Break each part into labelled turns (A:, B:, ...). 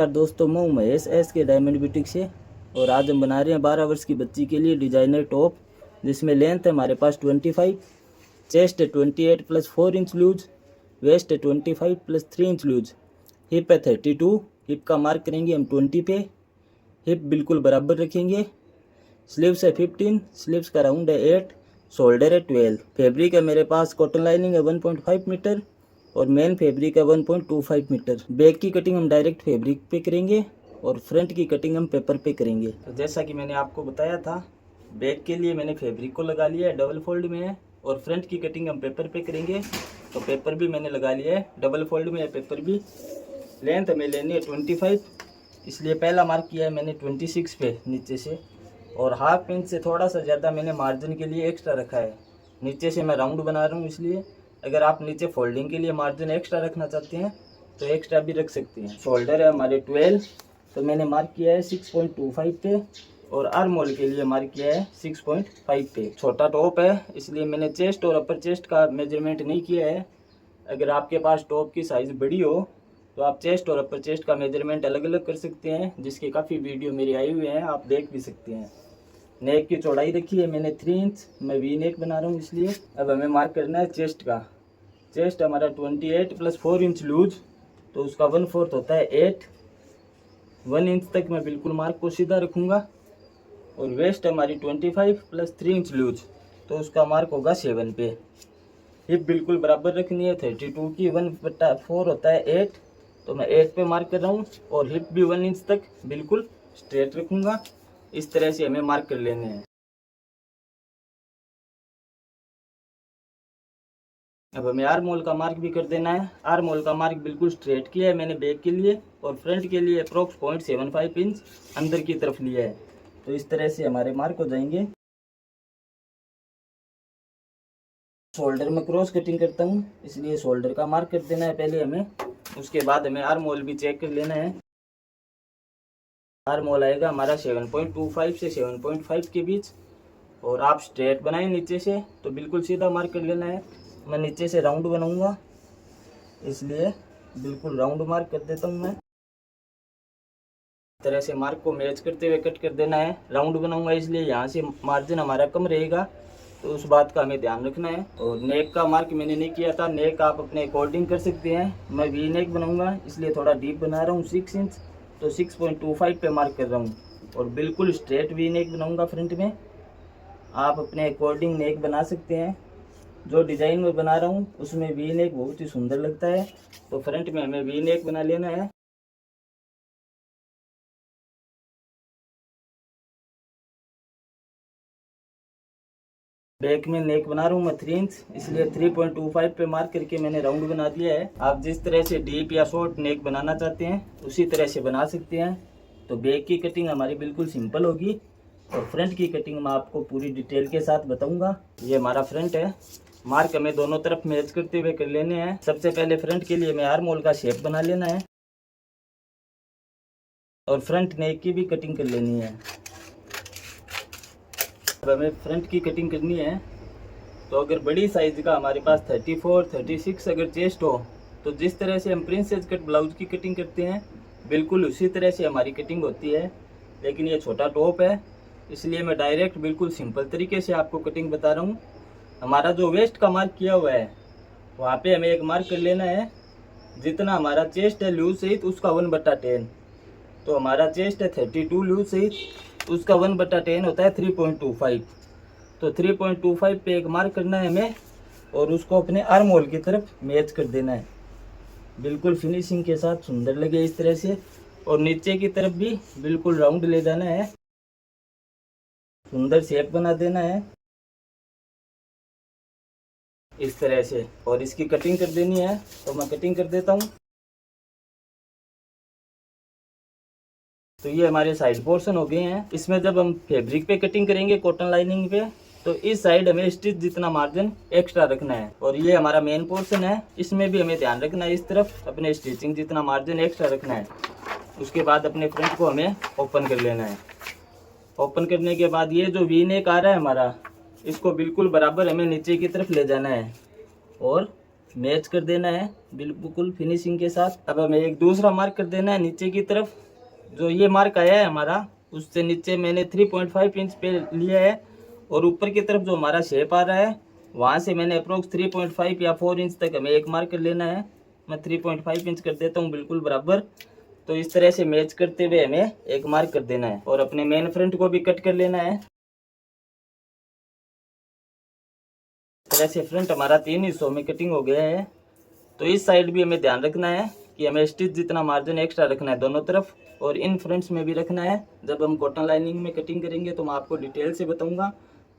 A: नमस्कार दोस्तों, मैं महेश एस के डायमंड बुटीक से। और आज हम बना रहे हैं 12 वर्ष की बच्ची के लिए डिजाइनर टॉप, जिसमें लेंथ है हमारे पास 25, चेस्ट है 28 प्लस 4 इंच लूज, वेस्ट है 25 प्लस 3 इंच लूज, हिप है 32। हिप का मार्क करेंगे हम 20 पे, हिप बिल्कुल बराबर रखेंगे। स्लीव्स है 15, स्लीव्स का राउंड है 8, शोल्डर है 12। फैब्रिक है मेरे पास कॉटन लाइनिंग है 1.5 मीटर और मेन फैब्रिक है 1.25 मीटर। बैक की कटिंग हम डायरेक्ट फैब्रिक पे करेंगे और फ्रंट की कटिंग हम पेपर पे करेंगे। तो जैसा कि मैंने आपको बताया था, बैक के लिए मैंने फैब्रिक को लगा लिया है, डबल फोल्ड में है, और फ्रंट की कटिंग हम पेपर पे करेंगे। तो पेपर भी मैंने लगा लिया है, डबल फोल्ड में है पेपर भी। लेंथ हमें लेनी है 25, इसलिए पहला मार्क किया है मैंने 26 पे नीचे से, और हाफ इंच से थोड़ा सा ज़्यादा मैंने मार्जिन के लिए एक्स्ट्रा रखा है। नीचे से मैं राउंड बना रहा हूँ, इसलिए अगर आप नीचे फोल्डिंग के लिए मार्जिन एक्स्ट्रा रखना चाहते हैं तो एक्स्ट्रा भी रख सकते हैं। शोल्डर है हमारे 12, तो मैंने मार्क किया है 6.25 पे, और आर्म होल के लिए मार्क किया है 6.5 पे। छोटा टॉप है, इसलिए मैंने चेस्ट और अपर चेस्ट का मेजरमेंट नहीं किया है। अगर आपके पास टॉप की साइज़ बड़ी हो तो आप चेस्ट और अपर चेस्ट का मेजरमेंट अलग अलग कर सकते हैं, जिसके काफ़ी वीडियो मेरी आई हुए हैं, आप देख भी सकते हैं। नेक की चौड़ाई रखी है मैंने 3 इंच, मैं वी नेक बना रहा हूँ इसलिए। अब हमें मार्क करना है चेस्ट का। चेस्ट हमारा 28 प्लस 4 इंच लूज, तो उसका 1/4 होता है 8। 1 इंच तक मैं बिल्कुल मार्क को सीधा रखूँगा। और वेस्ट हमारी 25 प्लस 3 इंच लूज, तो उसका मार्क होगा 7 पे। हिप बिल्कुल बराबर रखनी है 32 की, 1/4 होता है 8, तो मैं 8 पे मार्क कर रहा हूँ। और हिप भी 1 इंच तक बिल्कुल स्ट्रेट रखूँगा। इस तरह से हमें मार्क कर लेने हैं। अब हमें आर्म होल का मार्क भी कर देना है। आर्म होल का मार्क बिल्कुल स्ट्रेट किया है मैंने बैक के लिए, और फ्रंट के लिए अप्रोक्स 0.75 इंच अंदर की तरफ लिया है। तो इस तरह से हमारे मार्क हो जाएंगे। शोल्डर में क्रॉस कटिंग करता हूँ, इसलिए शोल्डर का मार्क कर देना है पहले हमें। उसके बाद हमें आर्म होल भी चेक कर लेना है। आर्म होल आएगा हमारा 7.25 से 7.5 के बीच, और आप स्ट्रेट बनाएं नीचे से तो बिल्कुल सीधा मार्क कर लेना है। मैं नीचे से राउंड बनाऊंगा, इसलिए बिल्कुल राउंड मार्क कर देता हूँ मैं। इस तरह से मार्क को मैच करते हुए कट कर देना है। राउंड बनाऊंगा इसलिए यहाँ से मार्जिन हमारा कम रहेगा, तो उस बात का हमें ध्यान रखना है। और नेक का मार्क मैंने नहीं किया था, नेक आप अपने अकॉर्डिंग कर सकते हैं। मैं वी नेक बनाऊंगा, इसलिए थोड़ा डीप बना रहा हूँ 6 इंच, तो 6.25 पे मार्क कर रहा हूँ। और बिल्कुल स्ट्रेट वी नेक बनाऊँगा फ्रंट में। आप अपने अकॉर्डिंग नेक बना सकते हैं। जो डिज़ाइन में बना रहा हूँ उसमें वी नेक बहुत ही सुंदर लगता है, तो फ्रंट में हमें वी नेक बना लेना है। बैक में नेक बना रहा हूँ मैं 3 इंच, इसलिए 3.25 पे मार्क करके मैंने राउंड बना दिया है। आप जिस तरह से डीप या शॉर्ट नेक बनाना चाहते हैं उसी तरह से बना सकते हैं। तो बैक की कटिंग हमारी बिल्कुल सिंपल होगी, और फ्रंट की कटिंग मैं आपको पूरी डिटेल के साथ बताऊंगा। ये हमारा फ्रंट है। मार्क हमें दोनों तरफ मैच करते हुए कर लेने हैं। सबसे पहले फ्रंट के लिए हमें आर्म होल का शेप बना लेना है, और फ्रंट नेक की भी कटिंग कर लेनी है। अब हमें फ्रंट की कटिंग करनी है। तो अगर बड़ी साइज का हमारे पास 34, 36 अगर चेस्ट हो, तो जिस तरह से हम प्रिंसेस कट ब्लाउज की कटिंग करते हैं बिल्कुल उसी तरह से हमारी कटिंग होती है। लेकिन ये छोटा टॉप है, इसलिए मैं डायरेक्ट बिल्कुल सिंपल तरीके से आपको कटिंग बता रहा हूँ। हमारा जो वेस्ट का मार्क किया हुआ है वहाँ पे हमें एक मार्क कर लेना है। जितना हमारा चेस्ट है लूज सहित उसका 1/10, तो हमारा चेस्ट है 32 लूज सहित, उसका 1/10 होता है 3.25। तो 3.25 पे एक मार्क करना है हमें, और उसको अपने आर्म होल की तरफ मैच कर देना है। बिल्कुल फिनिशिंग के साथ सुंदर लगे इस तरह से। और नीचे की तरफ भी बिल्कुल राउंड ले जाना है, सुंदर शेप बना देना है इस तरह से। और इसकी कटिंग कर देनी है, तो मैं कटिंग कर देता हूँ। तो ये हमारे साइड पोर्शन हो गए हैं। इसमें जब हम फैब्रिक पे कटिंग करेंगे कॉटन लाइनिंग पे, तो इस साइड हमें स्टिच जितना मार्जिन एक्स्ट्रा रखना है। और ये हमारा मेन पोर्शन है, इसमें भी हमें ध्यान रखना है, इस तरफ अपने स्टिचिंग जितना मार्जिन एक्स्ट्रा रखना है। उसके बाद अपने फ्रंट को हमें ओपन कर लेना है। ओपन करने के बाद ये जो वी नेक आ रहा है हमारा, इसको बिल्कुल बराबर हमें नीचे की तरफ ले जाना है, और मैच कर देना है बिल्कुल फिनिशिंग के साथ। अब हमें एक दूसरा मार्क कर देना है नीचे की तरफ। जो ये मार्क आया है हमारा, उससे नीचे मैंने 3.5 इंच पे लिया है, और ऊपर की तरफ जो हमारा शेप आ रहा है वहाँ से मैंने अप्रोक्स 3.5 या 4 इंच तक हमें एक मार्क कर लेना है। मैं 3.5 इंच कर देता हूँ बिल्कुल बराबर। तो इस तरह से मैच करते हुए हमें एक मार्क कर देना है, और अपने मेन फ्रंट को भी कट कर लेना है। तरह से फ्रंट हमारा 3 हिस्सों में कटिंग हो गया है। तो इस साइड भी हमें ध्यान रखना है कि हमें स्टिच जितना मार्जिन एक्स्ट्रा रखना है दोनों तरफ, और इन फ्रंट्स में भी रखना है। जब हम कॉटन लाइनिंग में कटिंग करेंगे तो मैं आपको डिटेल से बताऊंगा।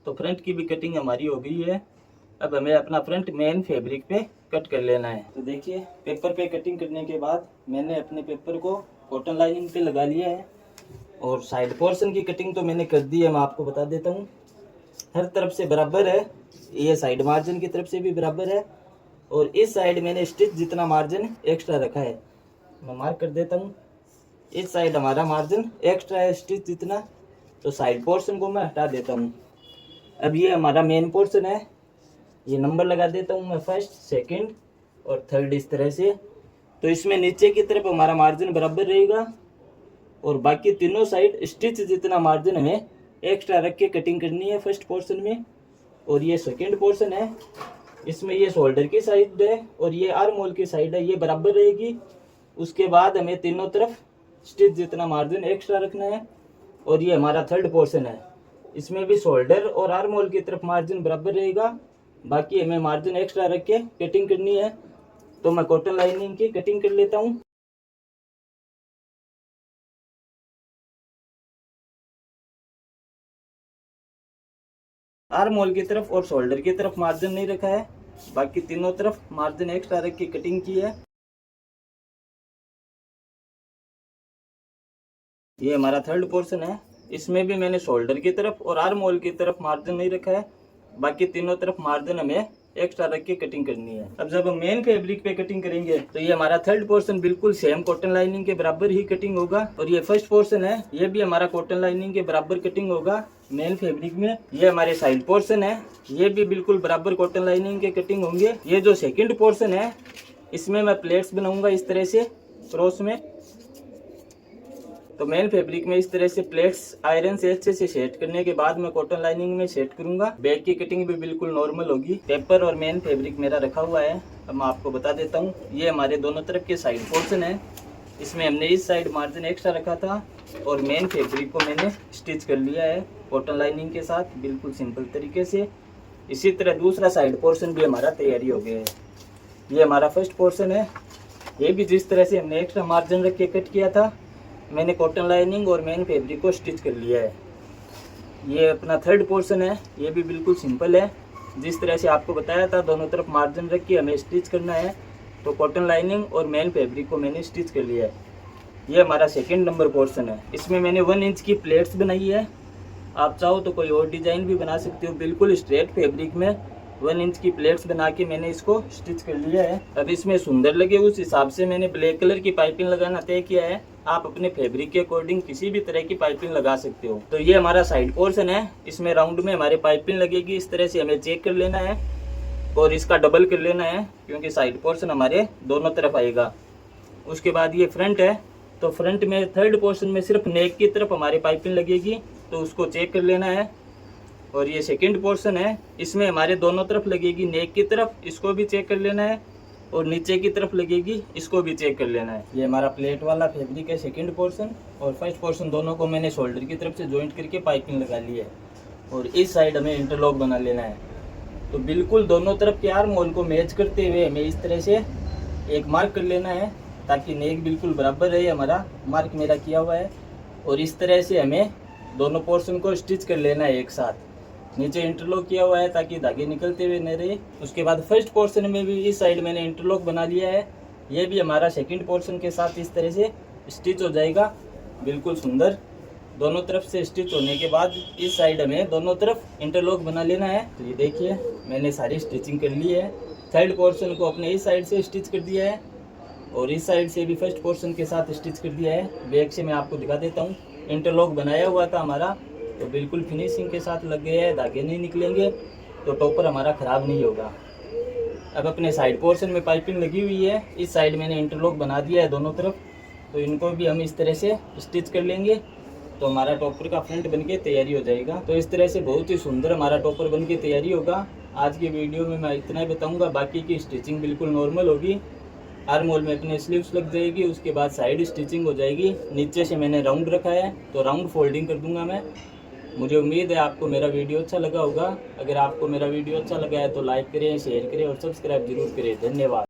A: तो फ्रंट की भी कटिंग हमारी हो गई है। अब हमें अपना फ्रंट मेन फैब्रिक पे कट कर लेना है। तो देखिए, पेपर पे कटिंग करने के बाद मैंने अपने पेपर को कॉटन लाइनिंग पे लगा लिया है, और साइड पोर्शन की कटिंग तो मैंने कर दी है। मैं आपको बता देता हूँ, हर तरफ से बराबर है। ये साइड मार्जिन की तरफ से भी बराबर है, और इस साइड मैंने स्टिच जितना मार्जिन एक्स्ट्रा रखा है मैं मार्क कर देता हूँ। इस साइड हमारा मार्जिन एक्स्ट्रा है स्टिच जितना, तो साइड पोर्शन को मैं हटा देता हूँ। अब ये हमारा मेन पोर्शन है, ये नंबर लगा देता हूँ मैं, फर्स्ट, सेकंड और थर्ड, इस तरह से। तो इसमें नीचे की तरफ हमारा मार्जिन बराबर रहेगा, और बाकी तीनों साइड स्टिच जितना मार्जिन हमें एक्स्ट्रा रख के कटिंग करनी है फर्स्ट पोर्शन में। और ये सेकंड पोर्शन है, इसमें ये शोल्डर की साइड है और ये आर्म होल की साइड है, ये बराबर रहेगी। उसके बाद हमें तीनों तरफ स्टिच जितना मार्जिन एक्स्ट्रा रखना है। और ये हमारा थर्ड पोर्शन है, इसमें भी शोल्डर और आर्म होल की तरफ मार्जिन बराबर रहेगा, बाकी हमें मार्जिन एक्स्ट्रा रख के कटिंग करनी है। तो मैं कॉटन लाइनिंग की कटिंग कर लेता हूँ। आर्म होल की तरफ और शोल्डर की तरफ मार्जिन नहीं रखा है, बाकी तीनों तरफ मार्जिन एक्स्ट्रा रख के कटिंग की है। ये हमारा थर्ड पोर्शन है, इसमें भी मैंने शोल्डर की तरफ और आर्म होल की तरफ मार्जिन नहीं रखा है, बाकी तीनों तरफ मार्जिन हमें एक्स्ट्रा रख के कटिंग करनी है। अब जब हम मेन फैब्रिक पे कटिंग करेंगे तो ये हमारा थर्ड पोर्शन बिल्कुल सेम कॉटन लाइनिंग के बराबर ही कटिंग होगा, और ये फर्स्ट पोर्शन है, ये भी हमारा कॉटन लाइनिंग के बराबर कटिंग होगा मेन फैब्रिक में। ये हमारे साइड पोर्शन है, ये भी बिल्कुल बराबर कॉटन लाइनिंग के कटिंग होंगे। ये जो सेकेंड पोर्शन है, इसमें मैं प्लेट्स बनाऊंगा इस तरह से क्रॉस में। तो मेन फैब्रिक में इस तरह से प्लेट्स आयरन से अच्छे से सेट करने के बाद मैं कॉटन लाइनिंग में सेट करूंगा। बैक की कटिंग भी बिल्कुल नॉर्मल होगी। पेपर और मेन फैब्रिक मेरा रखा हुआ है, अब मैं आपको बता देता हूँ। ये हमारे दोनों तरफ के साइड पोर्शन है, इसमें हमने इस साइड मार्जिन एक्स्ट्रा रखा था, और मेन फैब्रिक को मैंने स्टिच कर लिया है कॉटन लाइनिंग के साथ बिल्कुल सिंपल तरीके से। इसी तरह दूसरा साइड पोर्शन भी हमारा तैयारी हो गया है। ये हमारा फर्स्ट पोर्शन है, ये भी जिस तरह से हमने एक्स्ट्रा मार्जिन रख के कट किया था, मैंने कॉटन लाइनिंग और मेन फैब्रिक को स्टिच कर लिया है। ये अपना थर्ड पोर्शन है, ये भी बिल्कुल सिंपल है, जिस तरह से आपको बताया था दोनों तरफ मार्जिन रख के हमें स्टिच करना है। तो कॉटन लाइनिंग और मेन फैब्रिक को मैंने स्टिच कर लिया है। ये हमारा सेकंड नंबर पोर्शन है, इसमें मैंने 1 इंच की प्लेट्स बनाई है। आप चाहो तो कोई और डिज़ाइन भी बना सकते हो। बिल्कुल स्ट्रेट फैब्रिक में 1 इंच की प्लेट्स बना के मैंने इसको स्टिच कर लिया है। अब इसमें सुंदर लगे उस हिसाब से मैंने ब्लैक कलर की पाइपिंग लगाना तय किया है। आप अपने फैब्रिक के अकॉर्डिंग किसी भी तरह की पाइपिंग लगा सकते हो। तो ये हमारा साइड पोर्शन है, इसमें राउंड में हमारी पाइपिंग लगेगी। इस तरह से हमें चेक कर लेना है और इसका डबल कर लेना है, क्योंकि साइड पोर्शन हमारे दोनों तरफ आएगा। उसके बाद ये फ्रंट है, तो फ्रंट में थर्ड पोर्शन में सिर्फ नेक की तरफ हमारी पाइपिंग लगेगी, तो उसको चेक कर लेना है। और ये सेकंड पोर्शन है, इसमें हमारे दोनों तरफ लगेगी नेक की तरफ, इसको भी चेक कर लेना है, और नीचे की तरफ लगेगी, इसको भी चेक कर लेना है। ये हमारा प्लेट वाला फैब्रिक है सेकंड पोर्शन, और फर्स्ट पोर्शन दोनों को मैंने शोल्डर की तरफ से जॉइंट करके पाइपिंग लगा ली है, और इस साइड हमें इंटरलॉक बना लेना है। तो बिल्कुल दोनों तरफ के आर्म होल को मैच करते हुए हमें इस तरह से एक मार्क कर लेना है, ताकि नेक बिल्कुल बराबर रहे। हमारा मार्क मेरा किया हुआ है, और इस तरह से हमें दोनों पोर्शन को स्टिच कर लेना है एक साथ। नीचे इंटरलॉक किया हुआ है ताकि धागे निकलते हुए न रहे। उसके बाद फर्स्ट पोर्शन में भी इस साइड मैंने इंटरलॉक बना लिया है, ये भी हमारा सेकंड पोर्शन के साथ इस तरह से स्टिच हो जाएगा बिल्कुल सुंदर। दोनों तरफ से स्टिच होने के बाद इस साइड हमें दोनों तरफ इंटरलॉक बना लेना है। तो ये देखिए मैंने सारी स्टिचिंग कर ली है। थर्ड पोर्शन को अपने इस साइड से स्टिच कर दिया है, और इस साइड से भी फर्स्ट पोर्शन के साथ स्टिच कर दिया है। बैक से मैं आपको दिखा देता हूँ। इंटरलॉक बनाया हुआ था हमारा, तो बिल्कुल फिनिशिंग के साथ लग गया है, धागे नहीं निकलेंगे, तो टॉपर हमारा ख़राब नहीं होगा। अब अपने साइड पोर्शन में पाइपिंग लगी हुई है, इस साइड मैंने इंटरलॉक बना दिया है दोनों तरफ, तो इनको भी हम इस तरह से स्टिच कर लेंगे तो हमारा टॉपर का फ्रंट बनके तैयारी हो जाएगा। तो इस तरह से बहुत ही सुंदर हमारा टॉपर बनके तैयारी होगा। आज की वीडियो में मैं इतना ही बताऊंगा, बाकी की स्टिचिंग बिल्कुल नॉर्मल होगी। आर्म होल में अपने स्लीव्स लग जाएगी, उसके बाद साइड स्टिचिंग हो जाएगी। नीचे से मैंने राउंड रखा है तो राउंड फोल्डिंग कर दूंगा मैं। मुझे उम्मीद है आपको मेरा वीडियो अच्छा लगा होगा। अगर आपको मेरा वीडियो अच्छा लगा है तो लाइक करें, शेयर करें और सब्सक्राइब जरूर करें। धन्यवाद।